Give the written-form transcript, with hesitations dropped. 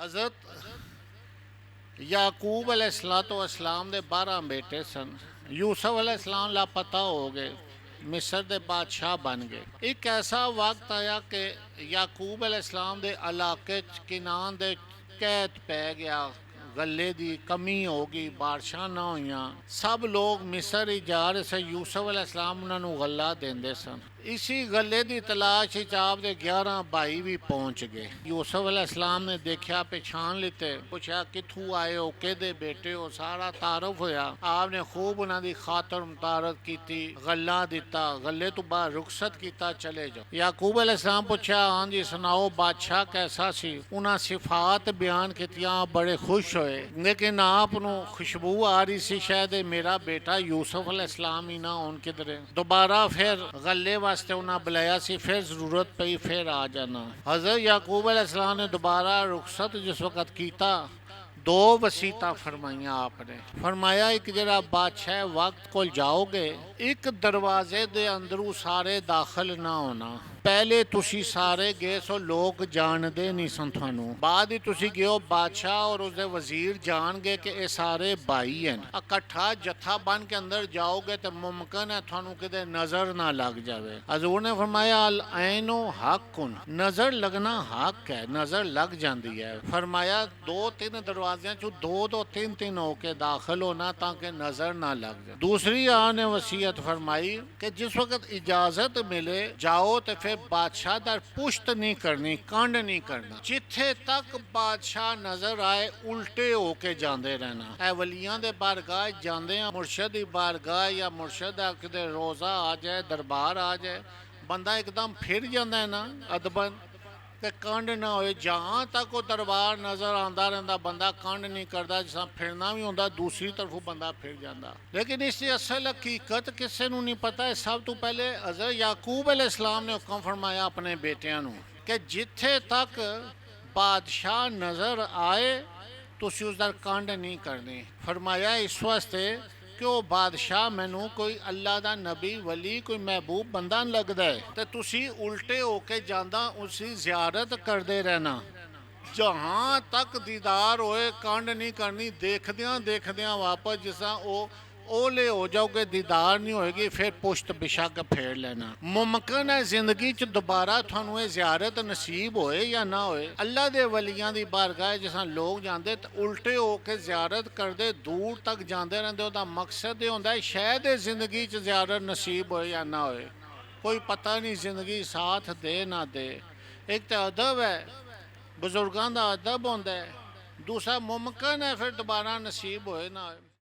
हज़रत याकूब अलैहिस्सलाम दे 12 बेटे सन। यूसुफ अलैहिस्सलाम लापता हो गए, मिस्र दे बादशाह बन गए। एक ऐसा वक्त आया कि याकूब अलैहिस्सलाम दे इलाके च किनान दे कैद पै गया, गले दी कमी हो गई, बारिशां ना होइयां। सब लोग मिस्र ही जा रहे थे। यूसुफ अलैहिस्सलाम उन्होंने गला देंदे सन। इसी गले की तलाश आप दे 11 भाई भी पहुंच गए। यूसुफ अलैहिस्सलाम ने देखा, पहचान लेते, पूछा किथू आए हो, केदे बेटे हो, सारा तारफ होया। आपने खूब उन्होंने खातर मुतारत की, गला दिता, गले तो बाहर रुखसत किया, चले जाओ। याकूब अलैहिस्सलाम पूछा, हाँ जी सुनाओ बादशाह कैसा सी। उन्हें सिफात बयान की, बड़े खुश होए, लेकिन आप खुशबू आ रही सी शायद मेरा बेटा यूसुफ अलैहिस्सलाम ही ना होन किधरे। दोबारा फिर गले वास्ते उन्हें बुलाया सी, फिर जरूरत पई फिर आ जाना। हज़रत याकूब अलैहिस्सलाम ने दोबारा रुखसत जिस वक्त किया, 2 वसीयतां फरमाइया। आपने फरमाया, एक जरा बादशाह वक्त को जाओगे, एक दरवाजे दे अंदरू सारे दाखिल ना होना। पहले तुसी सारे गए सो लोग जानते नहीं सन थानू, बाद ही तुसी गए बादशाह और उसके वजीर जान गए कि ये सारे भाई हैं। इकट्ठा जत्था बन के अंदर जाओगे तो मुमकिन है थानू किते नजर ना लग जाए। हजूर ने फरमाया, अल ऐनो हक़्क़ुन, नजर लगना हक है, नजर लग जाती है। फरमाया 2-3 दरवाजे चो 2-2 3-3 होके दाखिल होना ताकि नजर ना लग जाए। दूसरी आपने वसीयत फरमाई कि जिस वक्त इजाजत मिले जाओ तो फिर बादशाह दर पुश्त नहीं करनी, कांड नहीं करना। जिथे तक बादशाह नजर आए उल्टे होके जाते रहना। ए वलियां दे बारगाह जाते हैं, मुर्शद की बारगाह या मुर्शद दा किते रोजा आ जाए, दरबार आ जाए, बंदा एकदम फिर जाता है ना अदबन, ते कंड ना होए। जहाँ तक वो दरबार नज़र आता रहता, बंदा कंड नहीं करता, जिस फिरना भी होंगे दूसरी तरफों बंदा फिर जाता। लेकिन इसकी असल हकीकत किसी को नहीं पता है। सब तो पहले हज़रत याकूब अलैहिस्सलाम ने हुक्म फरमाया अपने बेटियां कि जिथे तक बादशाह नज़र आए तुसी उस दर कंड नहीं करनी। फरमाया इस वास्ते कि वो बादशाह मैनू कोई अल्लाह दा नबी वली कोई महबूब बंदा लगता है, तो तुसी उल्टे होके जांदा उसकी जियारत करते रहना। जहाँ तक दीदार होए कंड नहीं करनी। देखद्या देखद्या वापस जिसा ओले हो जाओगे, दीदार नहीं होएगी, फिर पुश्त बेशक फेर लेना। मुमकिन है जिंदगी च दोबारा थानू ये जियारत नसीब होए या ना होए। अल्लाह दे वलियां दी बारगाह जिसा लोग जाते तो उल्टे होके जियारत करते, दूर तक जाते रहते। उसका मकसद ये होंदा है शायद जिंदगी च जियारत नसीब होए या ना होए, कोई पता नहीं जिंदगी साथ दे ना दे। एक तो अदब है, बुजुर्गों का अदब होंदा है, दूसरा मुमकिन है फिर दोबारा नसीब होए ना होए।